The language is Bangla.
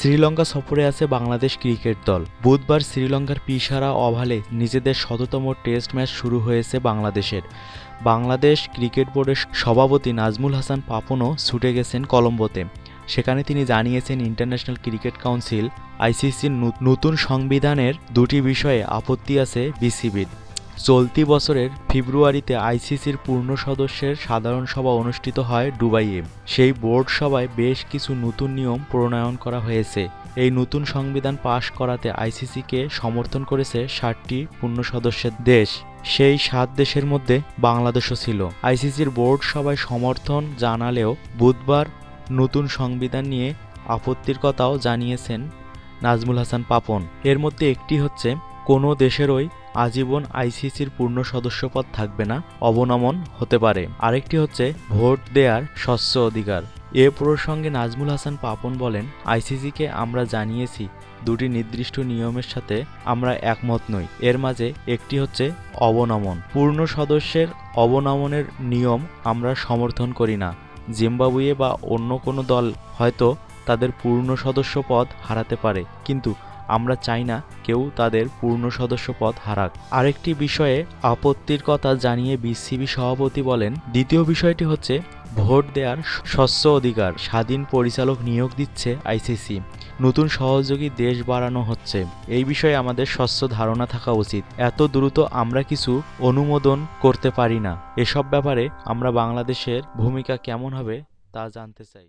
শ্রীলঙ্কা সফরে আছে বাংলাদেশ ক্রিকেট দল। বুধবার শ্রীলঙ্কার পিসারা ওভালে নিজেদের ১৭তম টেস্ট ম্যাচ শুরু হয়েছে বাংলাদেশের। বাংলাদেশ ক্রিকেট বোর্ডের সভাপতি নাজমুল হাসান পাপনও ছুটে গেছেন কলম্বোতে। সেখানে তিনি জানিয়েছেন, ইন্টারন্যাশনাল ক্রিকেট কাউন্সিল আইসিসির নতুন সংবিধানের দুটি বিষয়ে আপত্তি আছে বিসিবির। চলতি বছরের ফেব্রুয়ারিতে আইসিসির পূর্ণ সদস্যের সাধারণ সভা অনুষ্ঠিত হয় দুবাইয়ে। সেই বোর্ড সভায় বেশ কিছু নতুন নিয়ম প্রণয়ন করা হয়েছে। এই নতুন সংবিধান পাশ করাতে আইসিসিকে সমর্থন করেছে ৬০টি পূর্ণ সদস্যের দেশ। সেই ৭ দেশের মধ্যে বাংলাদেশও ছিল। আইসিসির বোর্ড সভায় সমর্থন জানালেও বুধবার নতুন সংবিধান নিয়ে আপত্তির কথাও জানিয়েছেন নাজমুল হাসান পাপন। এর মধ্যে একটি হচ্ছে, কোনো দেশেরই আজীবন আইসিসির পূর্ণ সদস্যপদ থাকবে না, অবনমন হতে পারে। আরেকটি হচ্ছে ভোট দেওয়ার স্বচ্ছ অধিকার। এ প্রসঙ্গে নাজমুল হাসান পাপন বলেন, আইসিসিকে আমরা জানিয়েছি দুটি নির্দিষ্ট নিয়মের সাথে আমরা একমত নই। এর মাঝে একটি হচ্ছে অবনমন। পূর্ণ সদস্যের অবনমনের নিয়ম আমরা সমর্থন করি না। জিম্বাবুয়ে বা অন্য কোনো দল হয়তো তাদের পূর্ণ সদস্য পদ হারাতে পারে, কিন্তু আমরা চাই না কেউ তাদের পূর্ণ সদস্য পদ হারাক। আরেকটি বিষয়ে আপত্তির কথা জানিয়ে বিসিবি সভাপতি বলেন, দ্বিতীয় বিষয়টি হচ্ছে ভোট দেওয়ার স্বচ্ছ অধিকার। স্বাধীন পরিচালক নিয়োগ দিচ্ছে আইসিসি। নতুন সহযোগী দেশ বাড়ানো হচ্ছে। এই বিষয়ে আমাদের স্বচ্ছ ধারণা থাকা উচিত। এত দ্রুত আমরা কিছু অনুমোদন করতে পারি না। এসব ব্যাপারে আমরা বাংলাদেশের ভূমিকা কেমন হবে তা জানতে চাই।